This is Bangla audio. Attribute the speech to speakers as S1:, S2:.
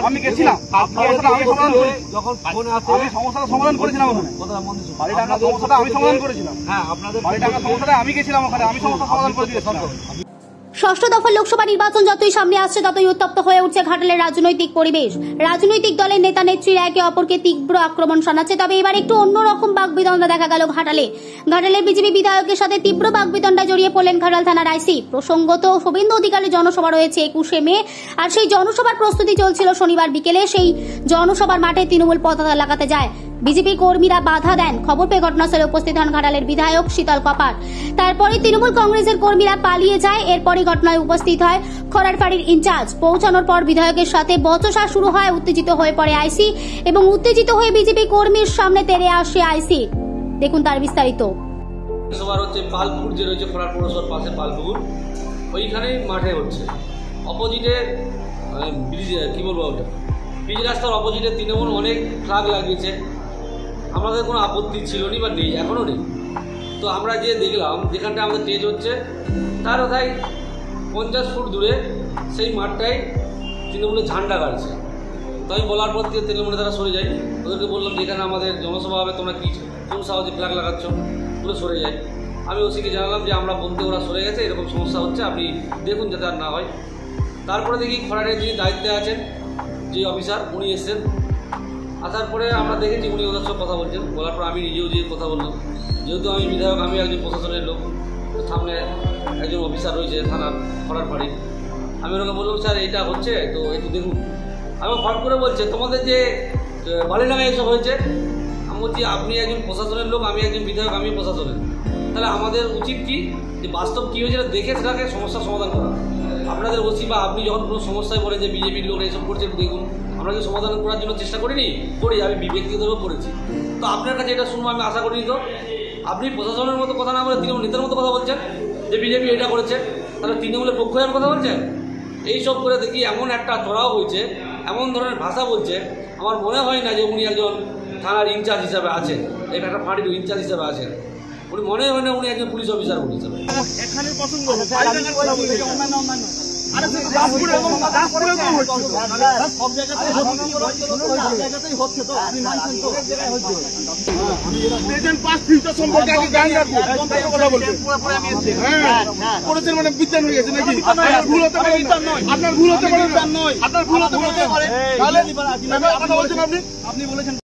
S1: আমি গেছিলাম, যখন আমি সমস্যাটা সমাধান করেছিলাম, সমস্যাটা আমি সমাধান করেছিলাম। হ্যাঁ, আপনাদের সমস্যাটা আমি গেছিলাম ওখানে, আমি সমস্যা সমাধান করে দিয়েছিলাম।
S2: ষষ্ঠ দফার লোকসভা নির্বাচন যতই সামনে আসছে ততই উত্তপ্ত হয়ে উঠছে ঘাটালের রাজনৈতিক পরিবেশ। রাজনৈতিক দলের নেতা নেত্রীরা একে অপরকে তীব্র আক্রমণ শোনাচ্ছে। তবে এবার একটু অন্যরকম বাগবিতণ্ডা দেখা গেল ঘাটালের বিজেপি বিধায়কের সাথে তীব্র বাগবিতণ্ডায় জড়িয়ে পড়লেন ঘাটাল থানার আইসি। প্রসঙ্গত, শুভেন্দু অধিকারীর জনসভা রয়েছে 21শে মে, আর সেই জনসভার প্রস্তুতি চলছিল। শনিবার বিকেলে সেই জনসভার মাঠে তৃণমূল পতাকা লাগাতে যায়। বিজেপি কর্মীরা বাধা দেন। খবর পেয়ে ঘটনাস্থলে উপস্থিত হন ঘাটালের বিধায়ক শীতল কপার। তারপরে তৃণমূল কংগ্রেসের কর্মীরা পালিয়ে যায়। এরপরই ঘটনায় উপস্থিত হয় খড়ারপাড়ির ইনচার্জ। পৌঁছানোর পর বিধায়কের সাথে বচসা শুরু হয়। উত্তেজিত হয়ে পড়ে আইসি এবং উত্তেজিত হয়ে বিজেপি কর্মীর সামনে তেড়ে আসে আইসি। দেখুন তার বিস্তারিত।
S3: সবার হচ্ছে পালপুর, যে রয়েছে খড়ার পৌরসভার পাশে পালপুর, ওইখানেই মাঠে হচ্ছে। অপোজিটে কি বলবো, ওটা পিচ রাস্তার অপোজিটে তৃণমূল অনেক ফ্ল্যাগ লাগিয়েছে। আমাদের কোনো আপত্তি ছিল না বা নেই, এখনও নেই। তো আমরা যে দেখলাম যেখানটা আমাদের স্টেজ হচ্ছে তার কোথায় 50 ফুট দূরে সেই মাঠটায় তৃণমূলের ঝান্ডা গাড়ছে। তো আমি বলার পর থেকে তৃণমূলে তারা সরে যায়। ওদেরকে বললাম যেখানে আমাদের জনসভা হবে তোমরা কি কোন সাহায্যে ফ্ল্যাগ লাগাচ্ছ, পুরো সরে যায়। আমি ওসিকে জানালাম যে আমরা বলতে ওরা সরে গেছে, এরকম সমস্যা হচ্ছে, আপনি দেখুন যাতে আর না হয়। তারপরে দেখি খড়ারের যিনি দায়িত্বে আছেন, যে অফিসার, উনি এসছেন। আসার পরে আমরা দেখেছি উনি ওদের সব কথা বলছেন। বলার পর আমি নিজেও যে কথা বললাম, যেহেতু আমি বিধায়ক, আমি একজন প্রশাসনের লোক, সামনে একজন অফিসার রয়েছে থানার খড়ারপাড়ি, আমি ওনাকে বললাম স্যার এটা হচ্ছে তো একটু দেখুন। আমি ফট করে বলছে তোমাদের যে বালিডাঙ্গায় এসব হয়েছে। আমি বলছি আপনি একজন প্রশাসনের লোক, আমি একজন বিধায়ক, আমি প্রশাসনের, তাহলে আমাদের উচিত কি যে বাস্তব কী হয়েছে দেখে সেটাকে সমস্যার সমাধান করা। আপনাদের ওসি বা আপনি যখন কোনো সমস্যায় বলেন যে বিজেপির লোক এসব করছে দেখুন, আমরা যে সমাধান করার জন্য চেষ্টা করিনি, আমি ব্যক্তিগতভাবে করেছি। তো আপনার কাছে এটা শুনবো আমি আশা করিনি। তো আপনি প্রশাসনের মতো কথা না বলে তৃণমূল নেতার মতো কথা বলছেন যে বিজেপি এটা করেছে, তাহলে তৃণমূলের পক্ষ হয়ে কথা বলছেন। এইসব করে দেখি এমন একটা চড়াও হয়েছে, এমন ধরনের ভাষা বলছে, আমার মনে হয় না যে উনি একজন থানার ইনচার্জ হিসাবে আছেন, একটা পার্টির ইনচার্জ হিসাবে আছেন। উনি মনে হয় না উনি একজন পুলিশ অফিসার হিসাবে।
S1: মানে বিজ্ঞান হয়ে গেছে নাকি? আপনার ভুল হতে পারে, আপনার ভুল হতে পারে, আপনি বলেছেন